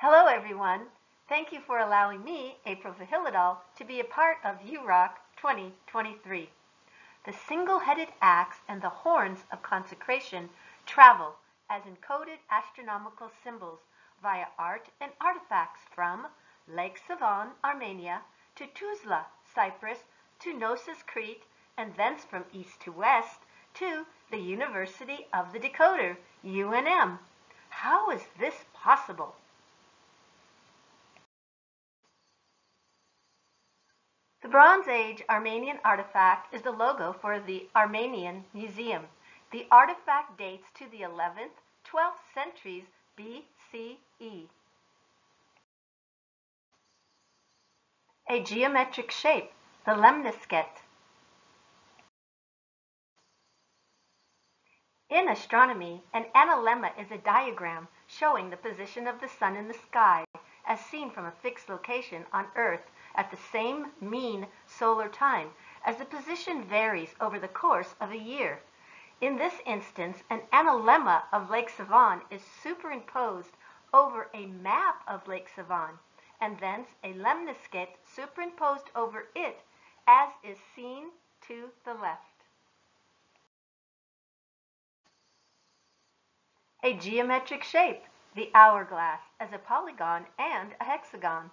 Hello everyone. Thank you for allowing me, April Vihilidal, to be a part of UROC 2023. The single-headed axe and the horns of consecration travel as encoded astronomical symbols via art and artifacts from Lake Savan, Armenia, to Tuzla, Cyprus, to Knossos, Crete, and thence from east to west to the University of the Decoder, UNM. How is this possible? The Bronze Age Armenian Artifact is the logo for the Armenian Museum. The artifact dates to the 11th, 12th centuries BCE. A geometric shape, the lemnisket. In astronomy, an analemma is a diagram showing the position of the sun in the sky as seen from a fixed location on Earth at the same mean solar time as the position varies over the course of a year. In this instance, an analemma of Lake Savan is superimposed over a map of Lake Savan, and thence a lemnisket superimposed over it, as is seen to the left. A geometric shape, the hourglass, as a polygon and a hexagon.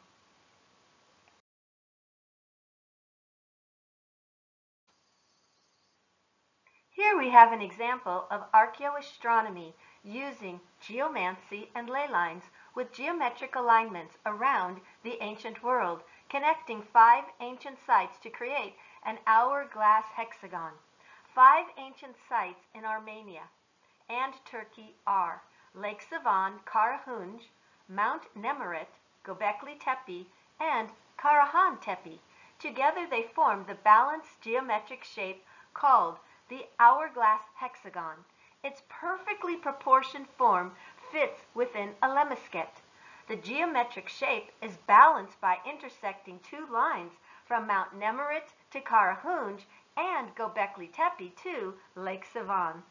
Here we have an example of archaeoastronomy using geomancy and ley lines with geometric alignments around the ancient world, connecting 5 ancient sites to create an hourglass hexagon. 5 ancient sites in Armenia and Turkey are Lake Savan, Karahunj, Mount Nemeret, Göbekli Tepe, and Karahan Tepe. Together they form the balanced geometric shape called the hourglass hexagon. Its perfectly proportioned form fits within a lemnisket. The geometric shape is balanced by intersecting 2 lines from Mount Nemeret to Karahunj and Göbekli Tepe to Lake Savan.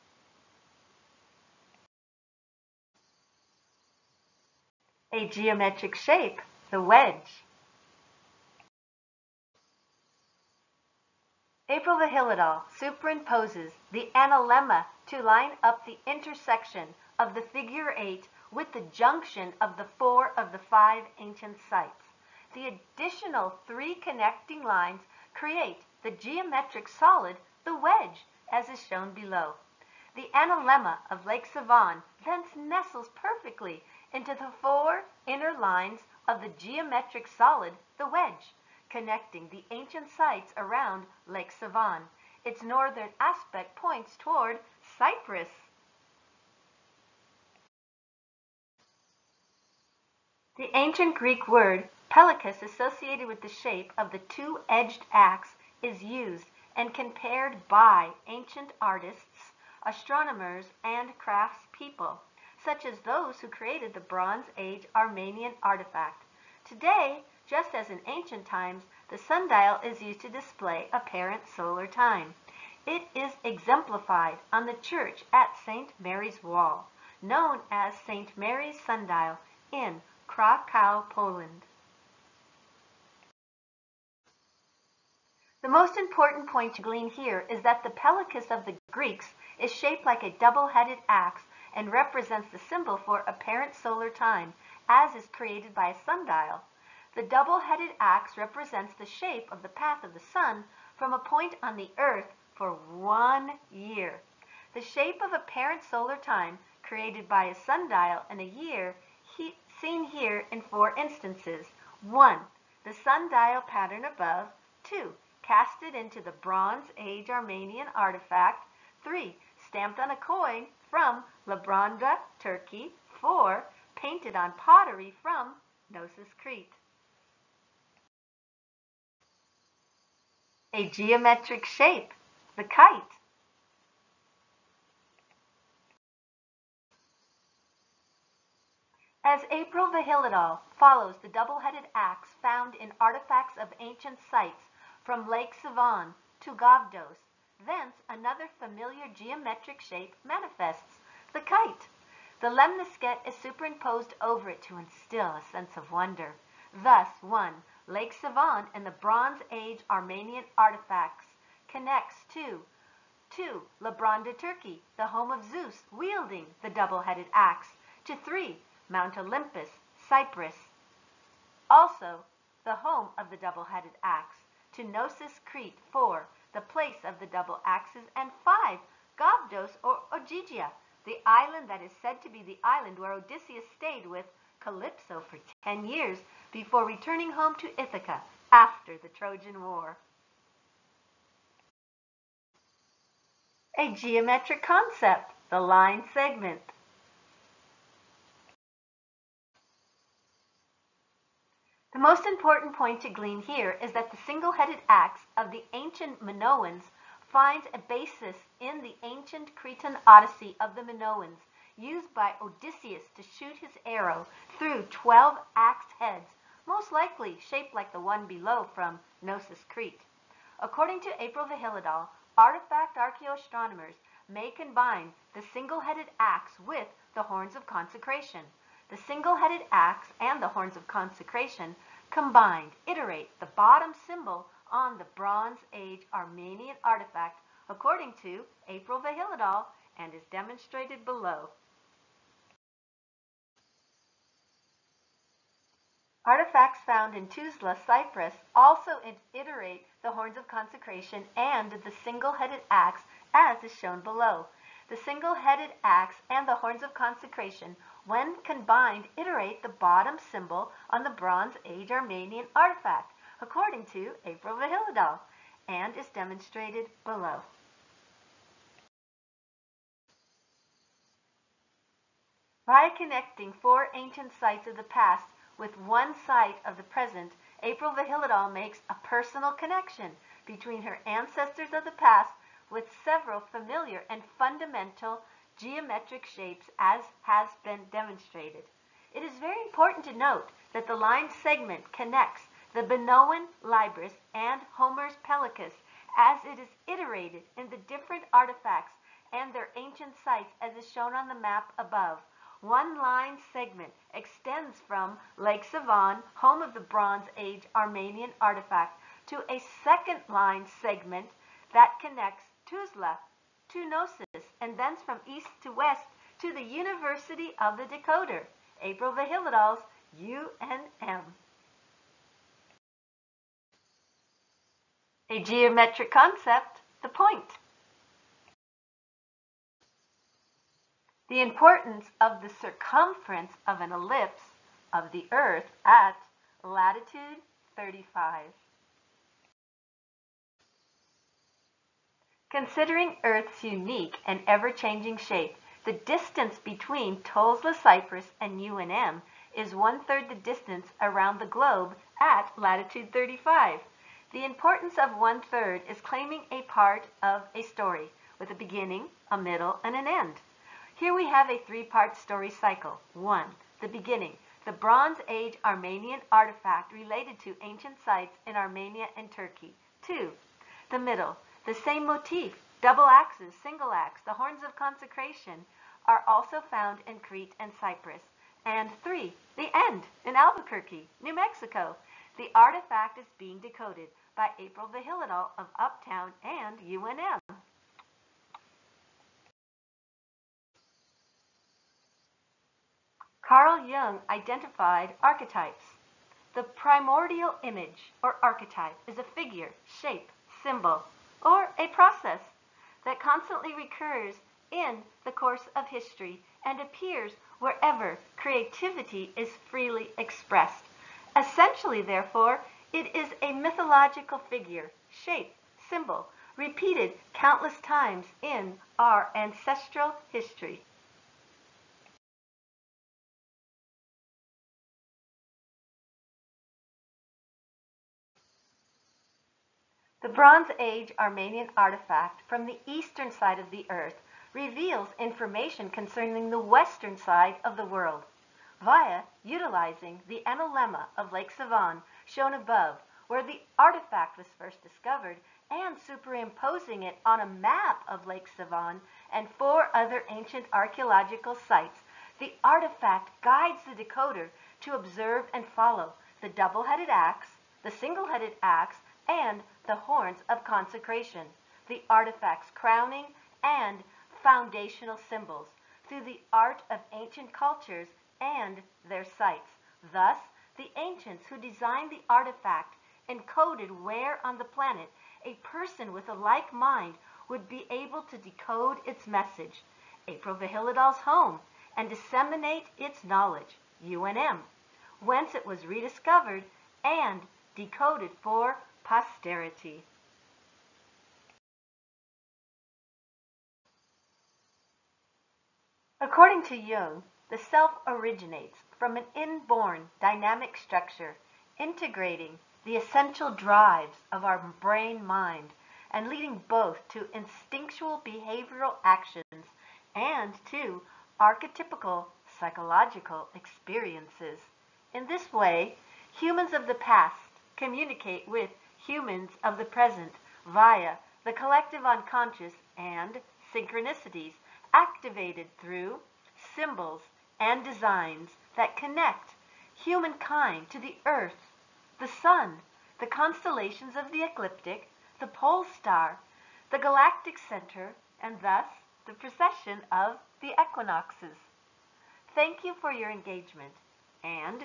A geometric shape, the wedge. April Vihilidal superimposes the analemma to line up the intersection of the figure 8 with the junction of the 4 of the 5 ancient sites. The additional 3 connecting lines create the geometric solid, the wedge, as is shown below. The analemma of Lake Savan thence nestles perfectly into the 4 inner lines of the geometric solid, the wedge, connecting the ancient sites around Lake Savan. Its northern aspect points toward Cyprus. The ancient Greek word pellicus, associated with the shape of the 2-edged axe, is used and compared by ancient artists, astronomers, and craftspeople, such as those who created the Bronze Age Armenian Artifact. Today, just as in ancient times, the sundial is used to display apparent solar time. It is exemplified on the church at St. Mary's Wall, known as St. Mary's Sundial in Krakow, Poland. The most important point to glean here is that the pellicus of the Greeks is shaped like a double-headed axe and represents the symbol for apparent solar time, as is created by a sundial. The double-headed axe represents the shape of the path of the sun from a point on the earth for 1 year. The shape of apparent solar time created by a sundial in a year seen here in 4 instances. 1. The sundial pattern above. 2. Casted into the Bronze Age Armenian Artifact. 3. Stamped on a coin from Labranda, Turkey. 4. Painted on pottery from Knossos, Crete. A geometric shape, the kite. As April Vihilidal follows the double-headed axe found in artifacts of ancient sites from Lake Savan to Gavdos, thence another familiar geometric shape manifests, the kite. The lemniscate is superimposed over it to instill a sense of wonder. Thus, 1. Lake Sevan in the Bronze Age Armenian Artifacts connects to 2. Lebranda, Turkey, the home of Zeus wielding the double-headed axe, to 3. Mount Olympus, Cyprus, also the home of the double-headed axe, to Knossos, Crete, 4. The place of the double axes, and 5. Gavdos or Ogygia, the island that is said to be the island where Odysseus stayed with Calypso for 10 years before returning home to Ithaca after the Trojan War. A geometric concept, the line segment. The most important point to glean here is that the single-headed axe of the ancient Minoans finds a basis in the ancient Cretan Odyssey of the Minoans, used by Odysseus to shoot his arrow through 12 axe heads, most likely shaped like the one below from Knossos, Crete. According to April Vihilidal, artifact archaeoastronomers may combine the single-headed axe with the Horns of Consecration. The single-headed axe and the Horns of Consecration combined iterate the bottom symbol on the Bronze Age Armenian Artifact according to April Vihilidal and is demonstrated below. Artifacts found in Tuzla, Cyprus also iterate the Horns of Consecration and the single-headed axe as is shown below. The single-headed axe and the Horns of Consecration, when combined, iterate the bottom symbol on the Bronze Age Armenian Artifact according to April Vihilidal and is demonstrated below. By connecting 4 ancient sites of the past with one site of the present, April Vihilidal makes a personal connection between her ancestors of the past with several familiar and fundamental geometric shapes as has been demonstrated. It is very important to note that the line segment connects the Minoan Libris and Homer's Pelicus as it is iterated in the different artifacts and their ancient sites as is shown on the map above. One line segment extends from Lake Sevan, home of the Bronze Age Armenian Artifact, to a second line segment that connects Tuzla to Knossos, and thence from east to west to the University of the Decoder, April Vihilidal's UNM. A geometric concept, the point. The importance of the circumference of an ellipse of the Earth at latitude 35. Considering Earth's unique and ever-changing shape, the distance between Tuzla, Cyprus and UNM is 1/3 the distance around the globe at latitude 35. The importance of 1/3 is claiming a part of a story with a beginning, a middle, and an end. Here we have a 3-part story cycle. 1. The beginning, the Bronze Age Armenian artifact related to ancient sites in Armenia and Turkey. 2. The middle, the same motif, double axes, single axe, the Horns of Consecration are also found in Crete and Cyprus. And 3. The end, in Albuquerque, New Mexico. The artifact is being decoded by April Vihilidal of Uptown and UNM. Carl Jung identified archetypes. The primordial image, or archetype, is a figure, shape, symbol, or a process that constantly recurs in the course of history and appears wherever creativity is freely expressed. Essentially, therefore, it is a mythological figure, shape, symbol, repeated countless times in our ancestral history. The Bronze Age Armenian artifact from the eastern side of the earth reveals information concerning the western side of the world via utilizing the analemma of Lake Sevan shown above, where the artifact was first discovered, and superimposing it on a map of Lake Sevan and 4 other ancient archaeological sites The artifact guides the decoder to observe and follow the double-headed axe, the single-headed axe, and the Horns of Consecration, the artifact's crowning and foundational symbols, through the art of ancient cultures and their sites. Thus, the ancients who designed the artifact encoded where on the planet a person with a like mind would be able to decode its message, April Vihilidal's home, and disseminate its knowledge, UNM, whence it was rediscovered and decoded for posterity. According to Jung, the self originates from an inborn dynamic structure integrating the essential drives of our brain-mind and leading both to instinctual behavioral actions and to archetypical psychological experiences. In this way, humans of the past communicate with humans of the present via the collective unconscious and synchronicities activated through symbols and designs that connect humankind to the earth, the sun, the constellations of the ecliptic, the pole star, the galactic center, and thus the precession of the equinoxes. Thank you for your engagement, and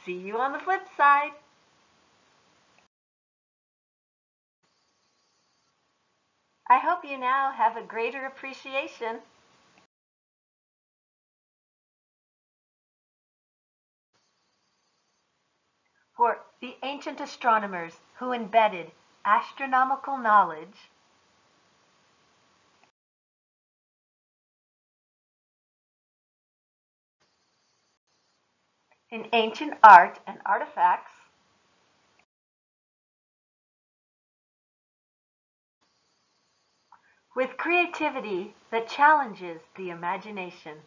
see you on the flip side. I hope you now have a greater appreciation for the ancient astronomers who embedded astronomical knowledge in ancient art and artifacts with creativity that challenges the imagination.